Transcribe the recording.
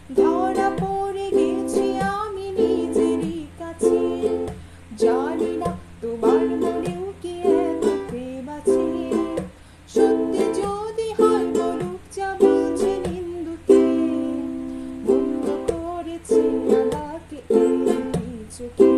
ধরা পড়ে গেছি আমি নিজেরই কাছে, জানি না তোমার মনেও কি এত প্রেম আছে। সত্যি যদি হয় বলুক যা বলছে নিন্দুকে, মন্দ করেছে আমাকে এই চোখে।